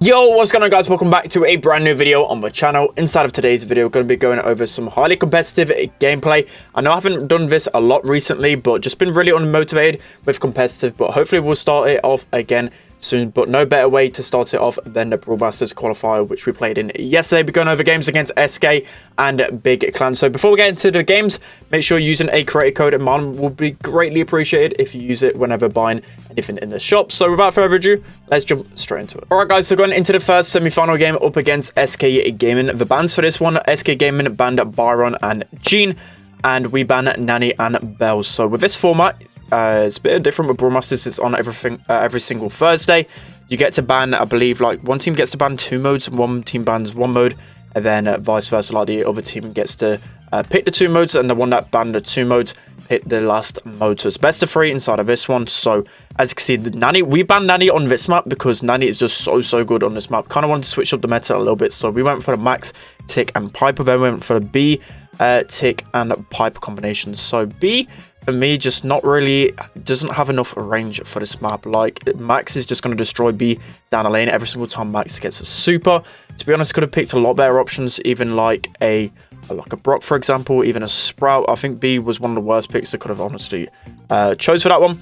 Yo, what's going on, guys? Welcome back to a brand new video on my channel. Inside of today's video, we're going to be going over some highly competitive gameplay. I know I haven't done this a lot recently, but just been really unmotivated with competitive, but hopefully we'll start it off again soon. But no better way to start it off than the Brawl Masters qualifier, which we played in yesterday. We're going over games against SK and Big Clan. So before we get into the games, make sure you're using a creator code. Mine will be greatly appreciated if you use it whenever buying anything in the shop. So without further ado, let's jump straight into it. Alright guys, so going into the first semi-final game up against SK Gaming. The bans for this one, SK Gaming banned Byron and Jean, and we ban Nanny and Belle. So with this format, it's a bit different with Brawl Masters. It's on every single Thursday. You get to ban, I believe, like one team gets to ban 2 modes, one team bans 1 mode, and then vice versa, like the other team gets to pick the 2 modes, and the one that banned the 2 modes hit the last mode. So it's best of 3 inside of this one. So as you can see, the Nanny, we banned Nanny on this map because Nanny is just so good on this map. Kind of wanted to switch up the meta a little bit, so we went for the Max, Tick, and Piper. Then we went for the B, Tick, and Piper combinations. So B, for me, just not really, doesn't have enough range for this map. Like, Max is just going to destroy B down the lane every single time Max gets a super. To be honest, could have picked a lot better options, even like a Brock, for example, even a Sprout. I think B was one of the worst picks I could have honestly chose for that one.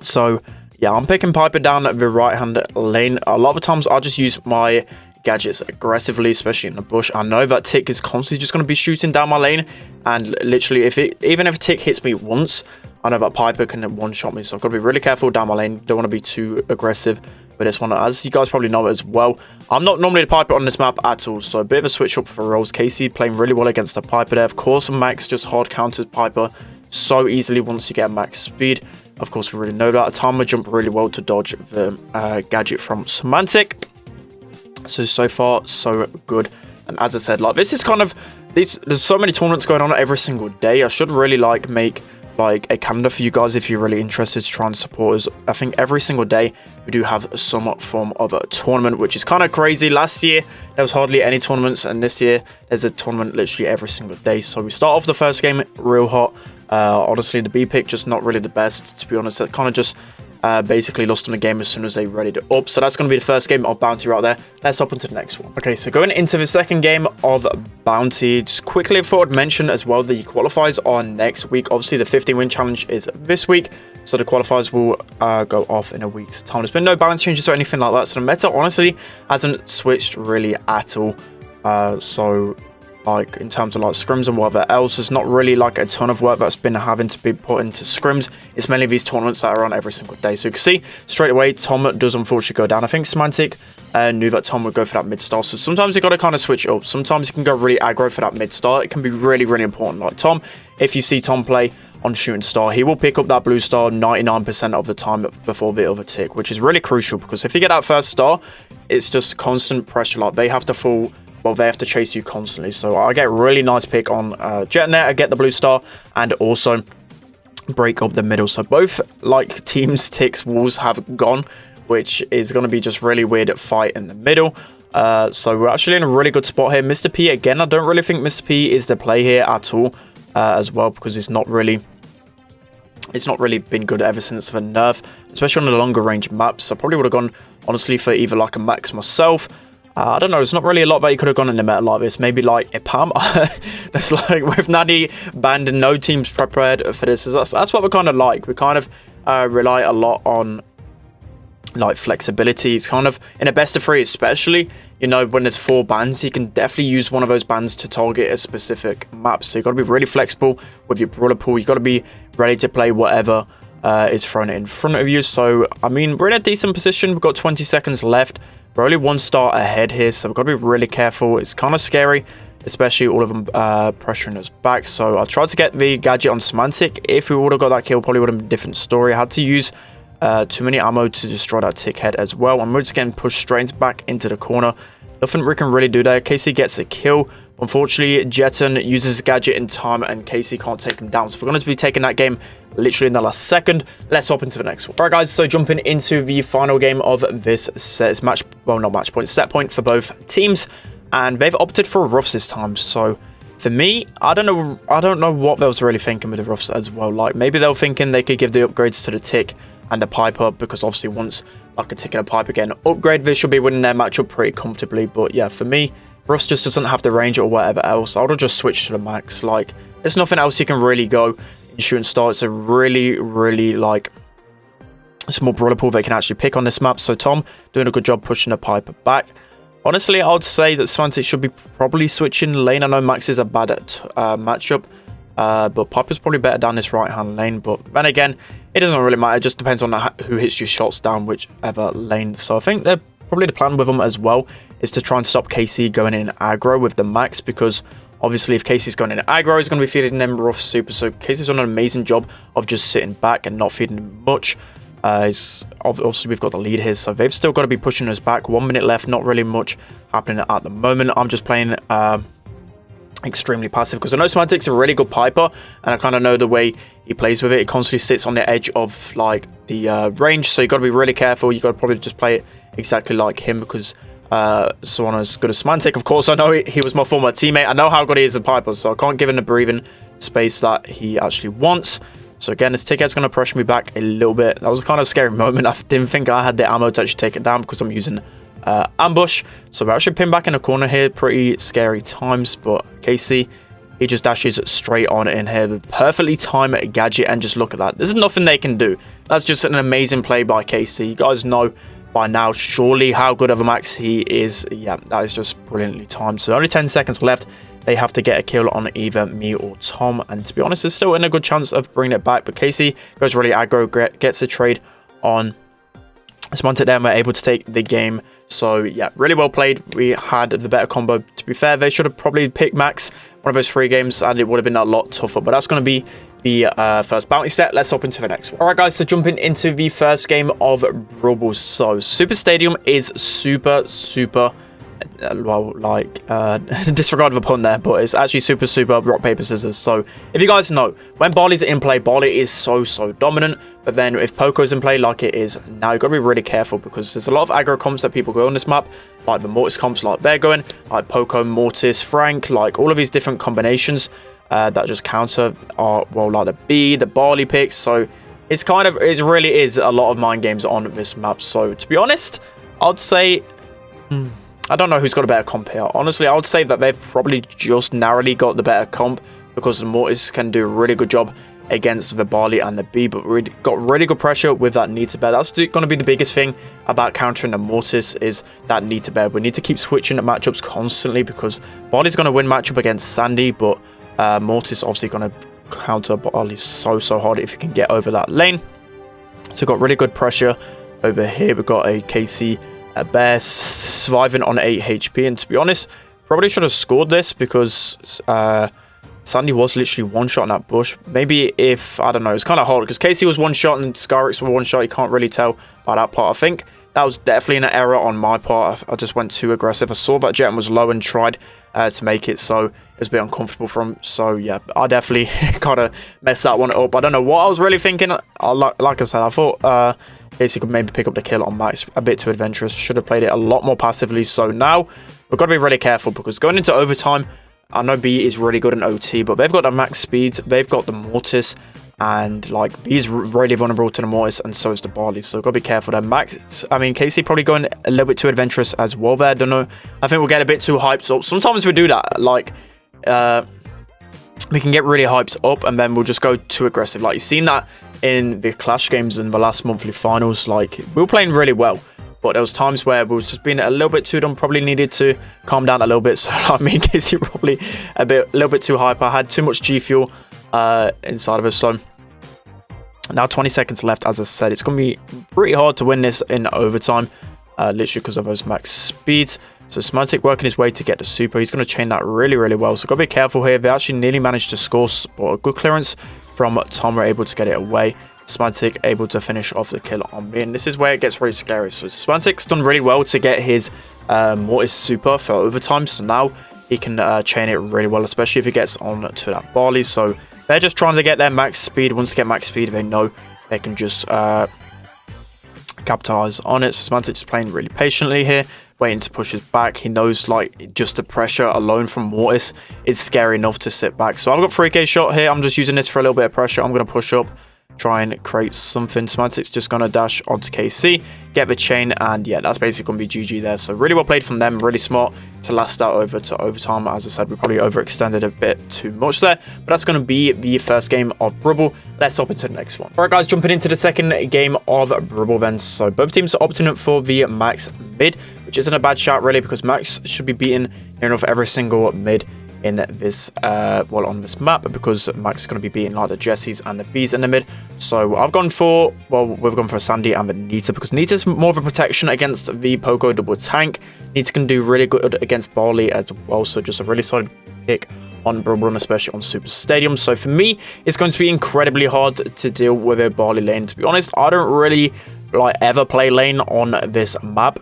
So, yeah, I'm picking Piper down the right-hand lane. A lot of the times, I'll just use my gadgets aggressively, especially in the bush. I know that Tick is constantly just going to be shooting down my lane, and literally, even if Tick hits me once, I know that Piper can one-shot me. So I've got to be really careful down my lane. Don't want to be too aggressive with this one. As you guys probably know as well, I'm not normally the Piper on this map at all, so a bit of a switch up for roles. Casey playing really well against the Piper there. Of course, Max just hard counters Piper so easily once you get max speed. Of course, we really know that. Atama jumped really well to dodge the gadget from Semantic. So far, so good. And as I said, like, this is kind of, there's so many tournaments going on every single day. I should really make like a calendar for you guys if you're really interested to try and support us. I think every single day we do have some form of a tournament, which is kind of crazy. Last year there was hardly any tournaments, and this year there's a tournament literally every single day. So we start off the first game real hot. Honestly, the B pick just not really the best, to be honest. That kind of just basically lost them the game as soon as they readied it up. So that's going to be the first game of Bounty right there. Let's hop into the next one. Okay, so going into the second game of Bounty, just quickly thought I'd mention as well, the qualifiers are next week. Obviously, the 15-win challenge is this week, so the qualifiers will go off in a week's time. There's been no balance changes or anything like that, so the meta honestly hasn't switched really at all. So like in terms of like scrims and whatever else, there's not really like a ton of work that's been having to be put into scrims. It's mainly these tournaments that are on every single day. So you can see straight away Tom does unfortunately go down. I think Semantic knew that Tom would go for that mid star, so sometimes you got to kind of switch it up. Sometimes you can go really aggro for that mid star. It can be really important. Like Tom, if you see Tom play on shooting star, he will pick up that blue star 99% of the time before the other tick, which is really crucial, because if you get that first star, it's just constant pressure. Like they have to fall, well, they have to chase you constantly. So I get a really nice pick on Jetnet. I get the blue star and also break up the middle. So both like teams, ticks, walls have gone, which is going to be just really weird fight in the middle. So we're actually in a really good spot here. Mr. P, again, I don't really think Mr. P is the play here at all as well, because it's not really been good ever since the nerf, especially on the longer range maps. I probably would have gone honestly for either like a Max myself. I don't know, there's not really a lot that you could have gone in the meta like this. Maybe like a Pam. That's like with Nanny banned and no teams prepared for this. That's what we kind of like. We kind of rely a lot on like flexibility. It's kind of in a best of 3, especially, you know, when there's 4 bans, you can definitely use one of those bans to target a specific map. So you got to be really flexible with your brawler pool. You got to be ready to play whatever is thrown in front of you. So I mean, we're in a decent position. We've got 20 seconds left. We're only 1 star ahead here, so we've got to be really careful. It's kind of scary, especially all of them pressuring us back. So I tried to get the gadget on Semantic. If we would have got that kill, probably would have been a different story. I had to use too many ammo to destroy that tick head as well. And we're just getting pushed straight back into the corner. Nothing we can really do there. Casey gets a kill. Unfortunately, Jetton uses his gadget in time and Casey can't take him down. So we're going to be taking that game literally in the last second. Let's hop into the next one. All right, guys, so jumping into the final game of this set. It's match, well, not match point, set point for both teams. And they've opted for roughs this time. So for me, I don't know what they was really thinking with the roughs as well. Like maybe they were thinking they could give the upgrades to the tick and the Piper, because obviously once like a tick in a pipe again. Upgrade, they should be winning their matchup pretty comfortably. But yeah, for me, Russ just doesn't have the range or whatever else. I would have just switched to the max. Like, there's nothing else you can really go in shooting star. It's a really like small brawler pool they can actually pick on this map. So Tom doing a good job pushing the pipe back. Honestly, I would say that SpenLC should be probably switching lane. I know Max is a bad matchup, but Piper's probably better down this right-hand lane. But then again, it doesn't really matter. It just depends on who hits your shots down whichever lane. So I think they're probably the plan with them as well is to try and stop KC going in aggro with the Max, because obviously if KC's going in aggro, he's going to be feeding them rough super. So KC's done an amazing job of just sitting back and not feeding them much. Obviously we've got the lead here, so they've still got to be pushing us back. 1 minute left, not really much happening at the moment. I'm just playing extremely passive because I know SpenLC's a really good piper, and I kind of know the way he plays with it. He constantly sits on the edge of like the range, so you got to be really careful. You got to probably just play it exactly like him, because someone as good as SpenLC, of course, I know he was my former teammate. I know how good he is a piper, so I can't give him the breathing space that he actually wants. So again, this ticket's going to pressure me back a little bit. That was kind of a scary moment. I didn't think I had the ammo to actually take it down because I'm using ambush. So we're actually pinned back in a corner here. Pretty scary times. But KC, he just dashes straight on in here. The perfectly timed gadget, and just look at that. There's nothing they can do. That's just an amazing play by KC. You guys know by now, surely, how good of a max he is. Yeah, that is just brilliantly timed. So only 10 seconds left. They have to get a kill on either me or Tom, and to be honest, there's still in a good chance of bringing it back. But KC goes really aggro, gets a trade on SpenLC there, and we're able to take the game. So yeah, really well played. We had the better combo. To be fair, they should have probably picked Max one of those 3 games, and it would have been a lot tougher. But that's going to be the first bounty set. Let's hop into the next one. All right, guys, so jumping into the first game of Brawl. So Super Stadium is super well, like disregard of a pun there, but it's actually super rock paper scissors. So if you guys know, when Barley's in play, Barley is so dominant. But then if Poco's in play like it is now, you've got to be really careful, because there's a lot of aggro comps that people go on this map, like the Mortis comps, like they're going, like Poco, Mortis, Frank, like all of these different combinations that just counter are, well, like the B, the Barley picks. So it's kind of, it really is a lot of mind games on this map. So to be honest, I'd say I don't know who's got a better comp here. Honestly, I would say that they've probably just narrowly got the better comp, because the Mortis can do a really good job against the Barley and the B, but we got really good pressure with that need to bear. That's going to be the biggest thing about countering the Mortis, is that need to bear. We need to keep switching the matchups constantly, because Barley's going to win matchup against Sandy, but Mortis obviously going to counter Barley so hard if you can get over that lane. So we've got really good pressure over here. We've got a KC Bear surviving on 8 HP, and to be honest, probably should have scored this, because Sandy was literally one shot in that bush. Maybe if, I don't know, it's kind of hard because KC was one shot and Scarix was one shot. You can't really tell by that part. I think that was definitely an error on my part. I just went too aggressive. I saw that Jet was low and tried to make it, so it was a bit uncomfortable for him. So yeah, I definitely kind of messed that one up. I don't know what I was really thinking. Like I said, I thought KC could maybe pick up the kill on Max. A bit too adventurous. Should have played it a lot more passively. So now we've got to be really careful, because going into overtime, I know B is really good in OT, but they've got the max speed, they've got the Mortis, and like B is really vulnerable to the Mortis, and so is the Barley. So got to be careful there. KC probably going a little bit too adventurous as well there. I don't know. I think we'll get a bit too hyped up. Sometimes we do that. Like we can get really hyped up, and then we'll just go too aggressive. Like you've seen that in the Clash games in the last monthly finals. Like we were playing really well, but there was times where we was just being a little bit too dumb. Probably needed to calm down a little bit. So like me and Casey probably a little bit too hype. I had too much G fuel inside of us. So now 20 seconds left. As I said, it's going to be pretty hard to win this in overtime, literally because of those max speeds. So SpenLC working his way to get the super. He's going to chain that really well. So got to be careful here. They actually nearly managed to score, but a good clearance from Tom. We're able to get it away. SpenLC able to finish off the kill on me, and this is where it gets really scary. So SpenLC's done really well to get his Mortis super for overtime, so now he can chain it really well, especially if he gets on to that Barley. So they're just trying to get their max speed. Once they get max speed, they know they can just capitalize on it. So SpenLC just playing really patiently here, waiting to push his back. He knows like just the pressure alone from Mortis is scary enough to sit back. So I've got 3k shot here. I'm just using this for a little bit of pressure. I'm going to push up. try and create something. Semantic's just going to dash onto KC, get the chain, and yeah, that's basically going to be GG there. So really well played from them, really smart to last out over to overtime. As I said, we probably overextended a bit too much there, but that's going to be the first game of Brawl. Let's hop into the next one. All right, guys, jumping into the second game of Brawl then. So both teams are opting for the max mid, which isn't a bad shout really, because max should be beaten near enough every single mid in this well, on this map, because Max is going to be beating like the Jessies and the Bees in the mid. So I've gone for, well, we've gone for Sandy and the Nita, because Nita's more of a protection against the Poco double tank. Nita can do really good against Barley as well, so just a really solid pick on Brawl, especially on Super Stadium. So for me, it's going to be incredibly hard to deal with a Barley lane. To be honest, I don't really like ever play lane on this map,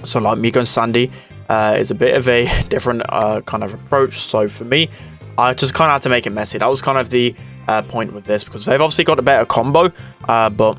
so like me going Sandy is a bit of a different kind of approach. So for me, I just kind of had to make it messy. That was kind of the point with this, because they've obviously got a better combo, but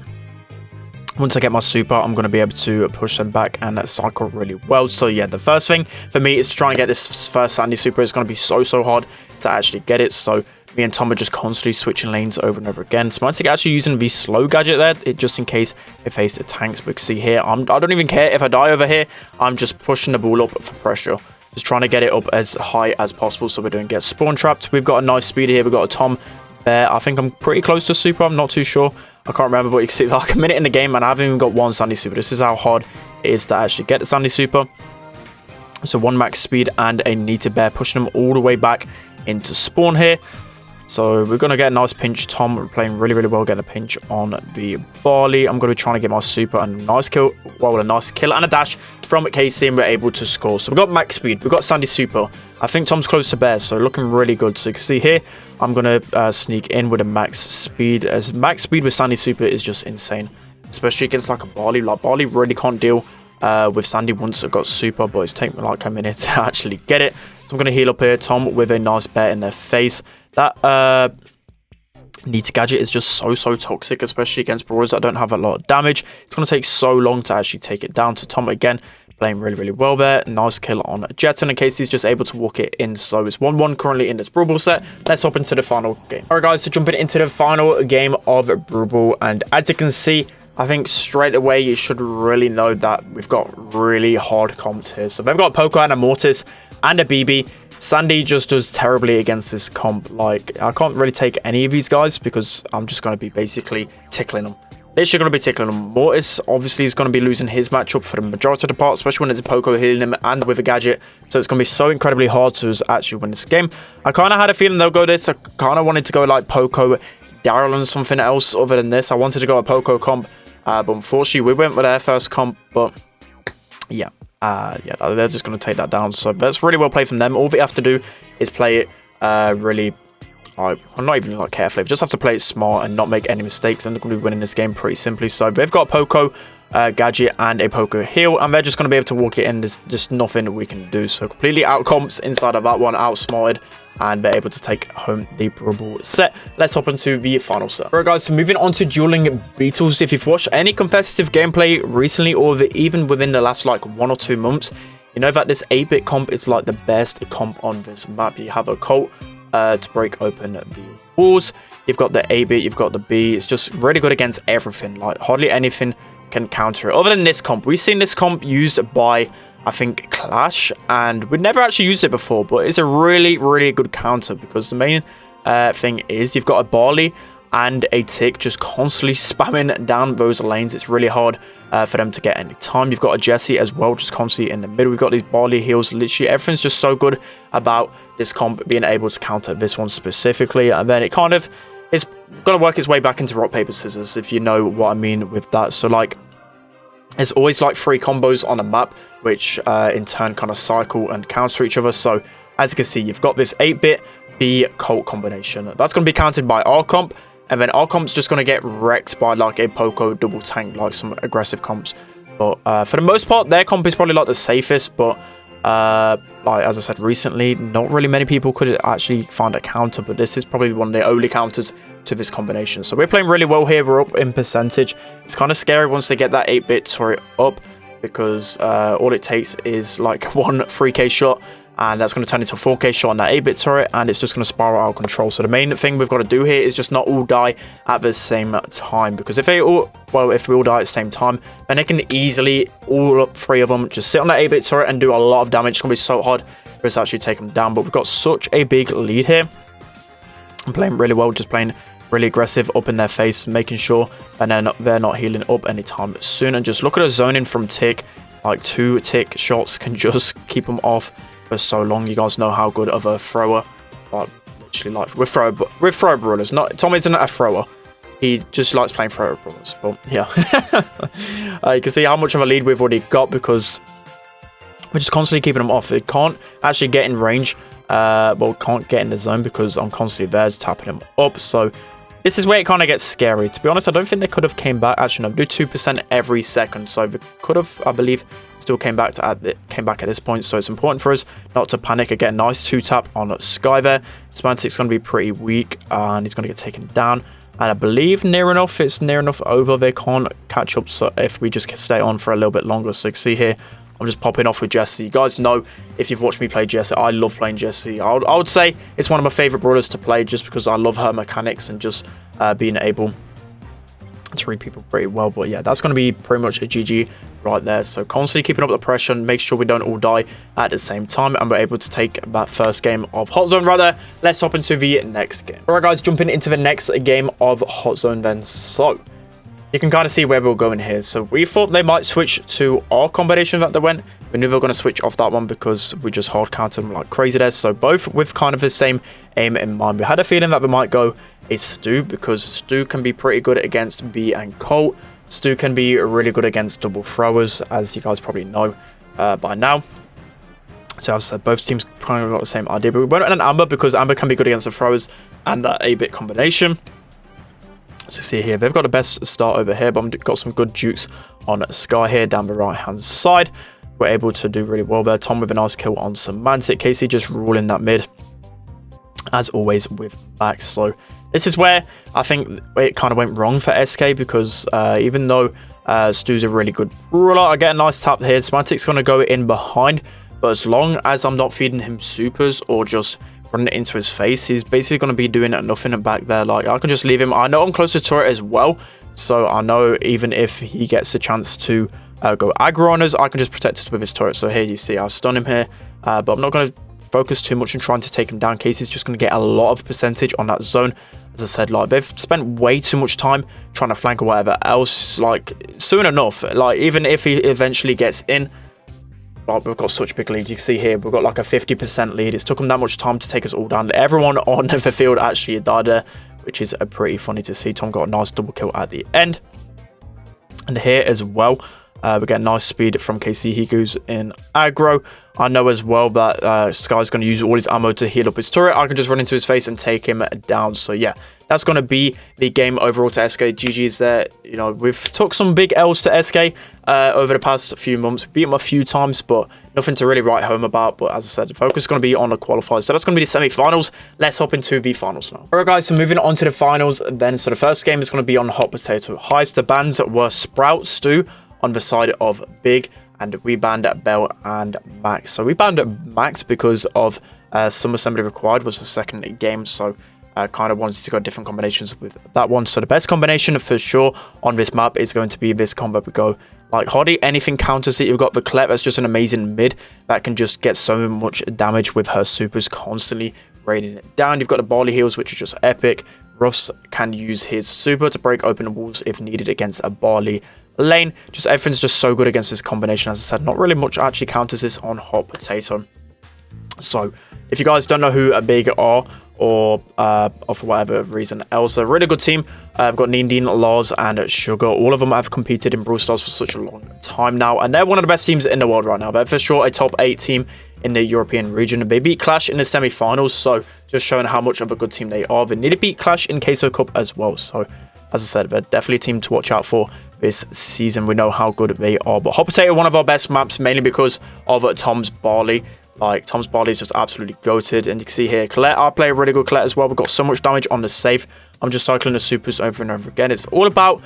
once I get my super, I'm going to be able to push them back and cycle really well. So yeah, the first thing for me is to try and get this first Sandy super. It's going to be so hard to actually get it. So me and Tom are just constantly switching lanes over and over again. Semantic actually using the slow gadget there, just in case it faces the tanks. But see here, I don't even care if I die over here. I'm just pushing the ball up for pressure. Just trying to get it up as high as possible so we don't get spawn trapped. We've got a nice speed here. We've got a Tom there. I think I'm pretty close to super. I'm not too sure. I can't remember, but you can see it's like a minute in the game and I haven't even got one Sandy super. This is how hard it is to actually get the Sandy super. So one max speed and a Nita bear, pushing them all the way back into spawn here. So we're going to get a nice pinch. Tom, we're playing really well, getting a pinch on the Barley. I'm going to be trying to get my super and a nice kill. Well, a nice kill and a dash from KC, and we're able to score. So we've got max speed. We've got Sandy super. I think Tom's close to bear, so looking really good. So you can see here, I'm going to sneak in with a max speed. As max speed with Sandy super is just insane, especially against like a Barley. Like Barley really can't deal with Sandy once it got super, but it's taken me like a minute to actually get it. So I'm going to heal up here. Tom with a nice bear in their face. That Nita gadget is just so toxic, especially against brawlers that don't have a lot of damage. It's going to take so long to actually take it down. To Tom again, playing really well there. Nice kill on Jet, and in case he's just able to walk it in. So it's 1-1 currently in this Brawl set. Let's hop into the final game. All right, guys, so jumping into the final game of Brawl, and as you can see, I think straight away you should really know that we've got really hard comps here. So they've got a Poco and a Mortis and a BB. Sandy just does terribly against this comp. Like, I can't really take any of these guys because I'm just going to be basically tickling them. Literally going to be tickling them. Mortis obviously is going to be losing his matchup for the majority of the part, especially when it's a Poco healing him and with a gadget. So it's going to be so incredibly hard to actually win this game. I kind of had a feeling they'll go this. I kind of wanted to go like Poco, Daryl, and something else other than this. I wanted to go a Poco comp, but unfortunately we went with their first comp. But yeah. Yeah, they're just going to take that down. So that's really well played from them. All they have to do is play it really, I'm not even like carefully. They just have to play it smart and not make any mistakes, and they're going to be winning this game pretty simply. So they've got a Poco gadget and a Poco heal, and they're just going to be able to walk it in. There's just nothing that we can do. So completely outcomps inside of that one, outsmarted, and they're able to take home the Brawl set. Let's hop into the final set. Alright, guys, so moving on to dueling beetles. If you've watched any competitive gameplay recently, or even within the last like 1 or 2 months, you know that this 8-bit comp is like the best comp on this map. You have a Colt to break open the walls. You've got the 8-bit, you've got the B. It's just really good against everything. Like hardly anything can counter it other than this comp. We've seen this comp used by, I think, Clash, and we've never actually used it before, but it's a really good counter, because the main thing is you've got a Barley and a Tick just constantly spamming down those lanes. It's really hard for them to get any time. You've got a Jessie as well, just constantly in the middle. We've got these Barley heals. Literally everything's just so good about this comp being able to counter this one specifically, and then it kind of is going to work its way back into rock paper scissors, if you know what I mean with that. So like, there's always like 3 combos on a map, which in turn kind of cycle and counter each other. So as you can see, you've got this 8-bit B Colt combination. That's going to be countered by our comp, and then our comp's just going to get wrecked by like a Poco double tank, like some aggressive comps. But for the most part, their comp is probably like the safest, but like as I said recently, not really many people could actually find a counter, but this is probably one of the only counters to this combination. So we're playing really well here. We're up in percentage. It's kind of scary once they get that 8-bit turret up, because all it takes is like one 3k shot and that's going to turn into a 4K shot on that 8-bit turret, and it's just going to spiral out of control. So the main thing we've got to do here is just not all die at the same time, because if we all die at the same time, then they can easily, all up 3 of them, just sit on that 8-bit turret and do a lot of damage. It's going to be so hard for us to actually take them down, but we've got such a big lead here. I'm playing really well, just playing really aggressive up in their face, making sure that they're not healing up anytime soon. And just look at the zoning from Tick. Like 2 Tick shots can just keep them off for so long. You guys know how good of a thrower, like literally, like with throw brawlers. Tom isn't a thrower. He just likes playing thrower brawlers. But yeah, you can see how much of a lead we've already got because we're just constantly keeping them off. It can't actually get in range. Well, can't get in the zone because I'm constantly there tapping them up. So this is where it kind of gets scary. To be honest, I don't think they could have came back. Actually, no, do 2% every second. So they could have, I believe, still came back at this point. So it's important for us not to panic. Again, nice 2-tap on Sky there. SpenLC's going to be pretty weak, and he's going to get taken down. And I believe it's near enough over. They can't catch up. So if we just stay on for a little bit longer. So you can see here, I'm just popping off with Jessie. You guys know, if you've watched me play Jessie, I love playing Jessie. I would say it's one of my favorite brawlers to play just because I love her mechanics and just being able to read people pretty well. But yeah, that's going to be pretty much a GG right there. So constantly keeping up the pressure and make sure we don't all die at the same time, and we're able to take that first game of Hot Zone right there. Let's hop into the next game. All right, guys, jumping into the next game of Hot Zone then. So you can kind of see where we're going here. So we thought they might switch to our combination that they went. We knew they were going to switch off that one because we just hard counted them like crazy there. So both with kind of the same aim in mind. We had a feeling that they might go a Stu because Stu can be pretty good against B and Colt. Stu can be really good against double throwers, as you guys probably know by now. So as I said, both teams kind of got the same idea. But we went on an Amber because Amber can be good against the throwers and that 8-bit combination. So see here, they've got the best start over here, but I've got some good dukes on Sky here down the right hand side. We're able to do really well there. Tom with a nice kill on Semantic. Casey just ruling that mid, as always with Max. So this is where I think it kind of went wrong for SK because even though Stu's a really good brawler, I get a nice tap here. Semantic's going to go in behind, but as long as I'm not feeding him supers or just running it into his face, he's basically going to be doing nothing back there. Like, I can just leave him. I know I'm close to turret as well, so I know even if he gets a chance to go aggro on us, I can just protect it with his turret. So here you see I stun him here, but I'm not going to focus too much on trying to take him down. Casey's just going to get a lot of percentage on that zone. As I said, like, they've spent way too much time trying to flank or whatever else. Like, soon enough, like, even if he eventually gets in, like, we've got such big lead. You can see here, we've got like a 50% lead. It's took them that much time to take us all down. Everyone on the field actually died there, which is pretty funny to see. Tom got a nice double kill at the end. And here as well, we get nice speed from KC. He goes in aggro. I know as well that Sky's going to use all his ammo to heal up his turret. I can just run into his face and take him down. So yeah, that's going to be the game overall to SK. GG's there. You know, we've took some big L's to SK over the past few months. Beat them a few times, but nothing to really write home about. But as I said, the focus is going to be on the qualifiers. So that's going to be the semi-finals. Let's hop into the finals now. All right, guys, so moving on to the finals then. So the first game is going to be on Hot Potato Heist. The bands were Sprout, Stu on the side of Big, and we banned Bell and Max. So we banned Max because of some assembly required was the second game, so I kind of wanted to go different combinations with that one. So the best combination for sure on this map is going to be this combo. We go like hardly anything counters it. You've got the Colette, that's just an amazing mid that can just get so much damage with her supers, constantly raining it down. You've got the Barley heals, which is just epic. Ruffs can use his super to break open the walls if needed against a Barley lane. Just everything's just so good against this combination. As I said, not really much actually counters this on Hot Potato. So if you guys don't know who a Big are, or for whatever reason else, they're a really good team. I've got Nindin, Lars and Sugar. All of them have competed in Brawl Stars for such a long time now, and they're one of the best teams in the world right now. They're for sure a top 8 team in the European region. They beat Clash in the semi-finals, so just showing how much of a good team they are. They need to beat Clash in Queso Cup as well. So as I said, they're definitely a team to watch out for this season. We know how good they are. But Hot Potato, one of our best maps, mainly because of Tom's Barley. Like, Tom's Barley is just absolutely goated. And you can see here, Colette, I play a really good Colette as well. We've got so much damage on the safe. I'm just cycling the supers over and over again. It's all about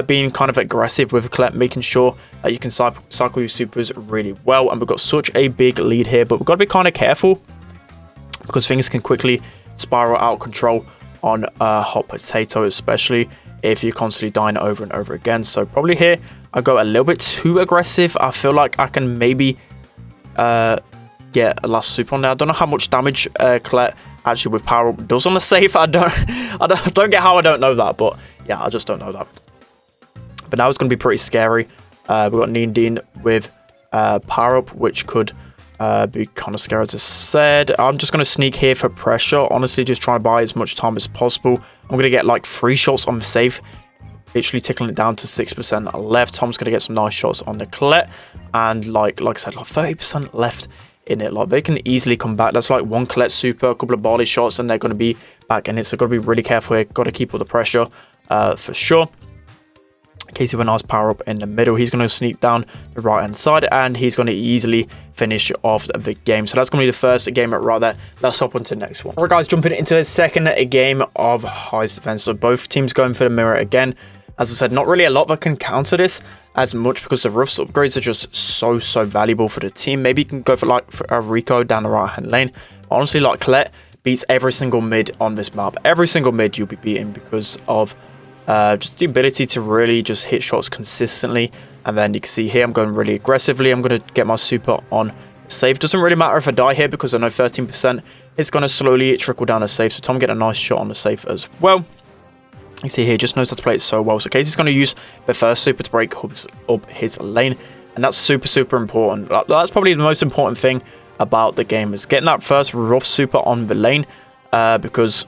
being kind of aggressive with Colette, making sure that you can cycle your supers really well. And we've got such a big lead here, but we've got to be kind of careful because things can quickly spiral out of control on Hot Potato, especially if you're constantly dying over and over again. So probably here I go a little bit too aggressive. I feel like I can maybe get a last super on there. I don't know how much damage Colette actually with power up does on the safe. I don't get how I don't know that, but yeah, I just don't know that. But now it's going to be pretty scary. We've got Dean with power up, which could be kind of scary, as I said. I'm just going to sneak here for pressure. Honestly, just try to buy as much time as possible. I'm going to get like 3 shots on the safe, literally tickling it down to 6% left. Tom's going to get some nice shots on the Colette, and like I said, like 30% left in it. Like they can easily come back. That's like 1 Colette super, a couple of barley shots, and they're going to be back in it. So got to be really careful here. Got to keep all the pressure for sure. Casey with a nice power up in the middle. He's going to sneak down the right hand side, and he's going to easily finish off the game. So that's going to be the first game right there. Let's hop on to the next one. All right, guys, jumping into the second game of Highest Defense. So both teams going for the mirror again. As I said, not really a lot that can counter this as much because the roofs upgrades are just so valuable for the team. Maybe you can go for like a Rico down the right hand lane. Honestly, like Colette beats every single mid on this map. Every single mid you'll be beating because of just the ability to really just hit shots consistently. And then you can see here I'm going really aggressively. I'm going to get my super on safe. Doesn't really matter if I die here because I know 13% is going to slowly trickle down a safe. So Tom get a nice shot on the safe as well. You see here, just knows how to play it so well. So Casey's going to use the first super to break up his lane, and that's super important. That's probably the most important thing about the game, is getting that first rough super on the lane, because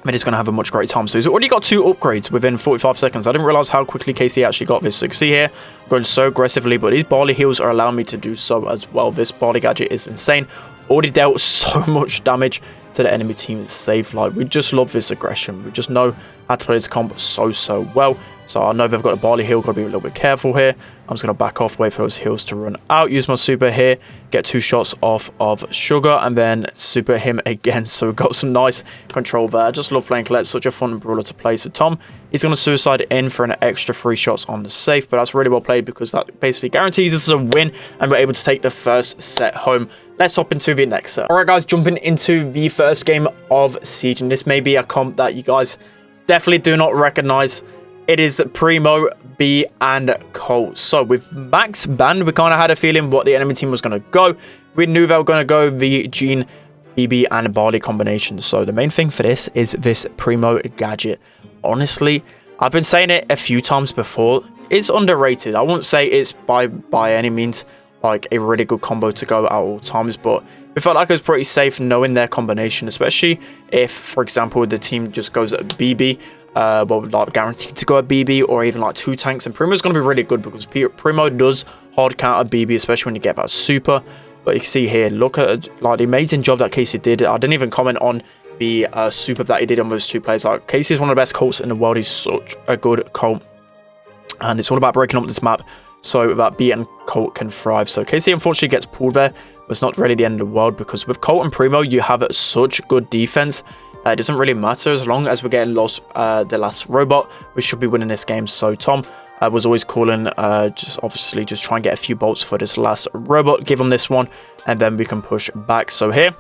mid is going to have a much greater time. So he's already got 2 upgrades within 45 seconds. I didn't realize how quickly Casey actually got this. So you can see here, I'm going so aggressively, but these barley heals are allowing me to do so as well. This barley gadget is insane. Already dealt so much damage to the enemy team. It's safe. Like, we just love this aggression. We just know how to play this comp so well. So I know they've got a barley heal. Got to be a little bit careful here. I'm just going to back off, wait for those heals to run out. Use my super here. Get 2 shots off of Sugar, and then super him again. So we've got some nice control there. I just love playing Colette. Such a fun brawler to play. So Tom, he's going to suicide in for an extra 3 shots on the safe. But that's really well played because that basically guarantees us a win, and we're able to take the first set home. Let's hop into the next set. Alright, guys, jumping into the first game of Siege. And this may be a comp that you guys definitely do not recognize. It is Primo, B, and Colt. So with Max banned, we kind of had a feeling what the enemy team was going to go. We knew they were going to go the Jean, BB, and Barley combination. So the main thing for this is this Primo gadget. Honestly, I've been saying it a few times before. It's underrated. I won't say it's by any means like a really good combo to go at all times, but we felt like it was pretty safe knowing their combination, especially if, for example, the team just goes at BB, but like guaranteed to go at BB, or even like 2 tanks. And Primo's going to be really good because Primo does hard counter BB, especially when you get that super. But you can see here, look at like the amazing job that Casey did. I didn't even comment on the super that he did on those 2 players. Like, Casey is one of the best Colts in the world. He's such a good Colt, and it's all about breaking up this map so that B and Colt can thrive. So Casey unfortunately gets pulled there, but it's not really the end of the world, because with Colt and Primo you have such good defense. It doesn't really matter as long as we're getting lost the last robot. We should be winning this game. So Tom was always calling, just obviously just try and get a few bolts for this last robot, give him this one, and then we can push back. So here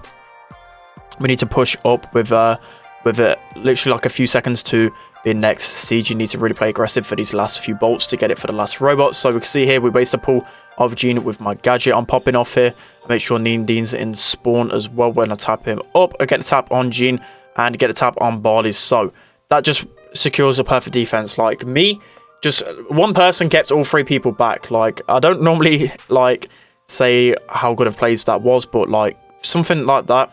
we need to push up with literally like a few seconds to the next siege. You need to really play aggressive for these last few bolts to get it for the last robot. So we can see here we waste a pull of Gene with my gadget. I'm popping off here. Make sure Dean's in spawn as well when I tap him up. I get the tap on Gene and get a tap on Barley. So that just secures a perfect defense. Like me, just one person kept all 3 people back. Like, I don't normally like say how good of plays that was, but like something like that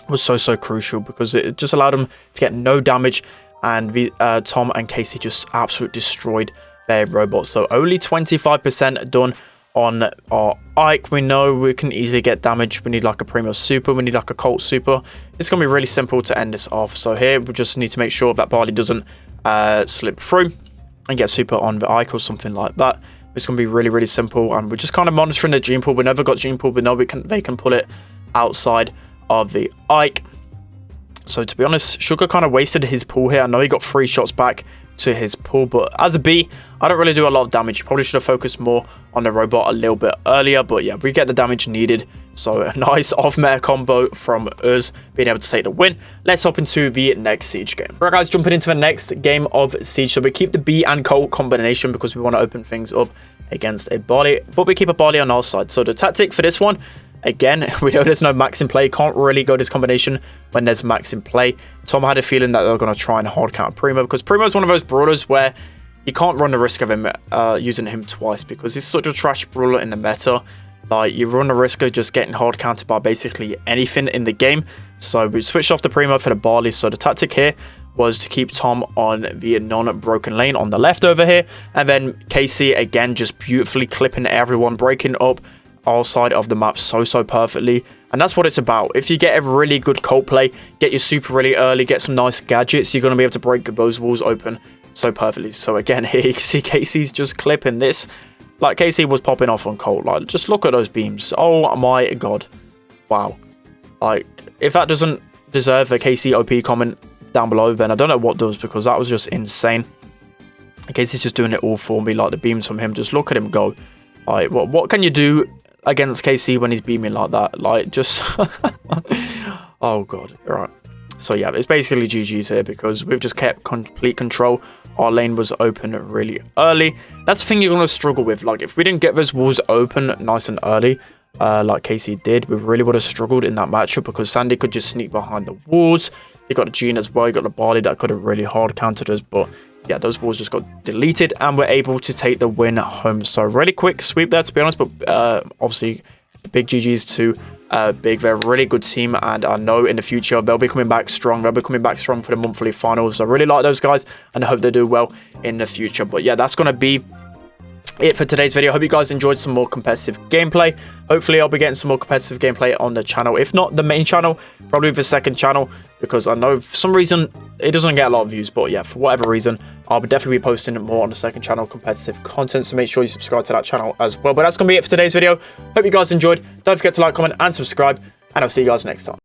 was so crucial, because it just allowed them to get no damage, and Tom and Casey just absolutely destroyed their robots. So only 25% done on our Ike. We know we can easily get damage. We need like a Primo super, we need like a Colt super. It's gonna be really simple to end this off. So here we just need to make sure that Barley doesn't slip through and get super on the Ike or something like that. It's gonna be really simple, and we're just kind of monitoring the gene pool. We never got gene pool, but no, they can pull it outside of the Ike. So to be honest, Sugar kind of wasted his pull here. I know he got 3 shots back to his pull, but as a B, I don't really do a lot of damage. Probably should have focused more on the robot a little bit earlier, but yeah, we get the damage needed. So a nice off-meta combo from us being able to take the win. Let's hop into the next Siege game. Right guys, jumping into the next game of Siege. So we keep the B and Colt combination because we want to open things up against a Barley, but we keep a Barley on our side. So the tactic for this one, again, we know there's no max in play. Can't really go this combination when there's max in play. Tom had a feeling that they're going to try and hard counter Primo, because Primo is one of those brawlers where you can't run the risk of him using him twice, because he's such a trash brawler in the meta. Like, you run the risk of just getting hard countered by basically anything in the game. So we switched off the Primo for the Barley. So the tactic here was to keep Tom on the non-broken lane on the left over here. And then KC, again, just beautifully clipping everyone, breaking up our side of the map so perfectly. And that's what it's about. If you get a really good Colt play, get your super really early, get some nice gadgets, you're going to be able to break those walls open so perfectly. So again, here you can see KC's just clipping this. Like, KC was popping off on Colt. Like, just look at those beams. Oh my god. Wow. Like, if that doesn't deserve a KC OP comment down below, then I don't know what does, because that was just insane. KC's just doing it all for me. Like, the beams from him, just look at him go. Like, what can you do against KC when he's beaming like that? Like, just oh god. All right, so yeah, it's basically GG's here, because we've just kept complete control. Our lane was open really early. That's the thing you're going to struggle with. Like, if we didn't get those walls open nice and early, like KC did, we really would have struggled in that matchup, because Sandy could just sneak behind the walls. You got the Gene as well, you got the Barley that could have really hard countered us, but yeah, those walls just got deleted, and we're able to take the win home. So really quick sweep there, to be honest, but obviously big GG's to Big. They're a really good team, and I know in the future they'll be coming back strong. They'll be coming back strong for the monthly finals. I really like those guys, and I hope they do well in the future. But yeah, that's going to be it for today's video. I hope you guys enjoyed some more competitive gameplay. Hopefully I'll be getting some more competitive gameplay on the channel. If not the main channel, probably the second channel, because I know for some reason it doesn't get a lot of views. But yeah, for whatever reason, I'll definitely be posting more on the second channel, competitive content, so make sure you subscribe to that channel as well. But that's going to be it for today's video. Hope you guys enjoyed. Don't forget to like, comment and subscribe, and I'll see you guys next time.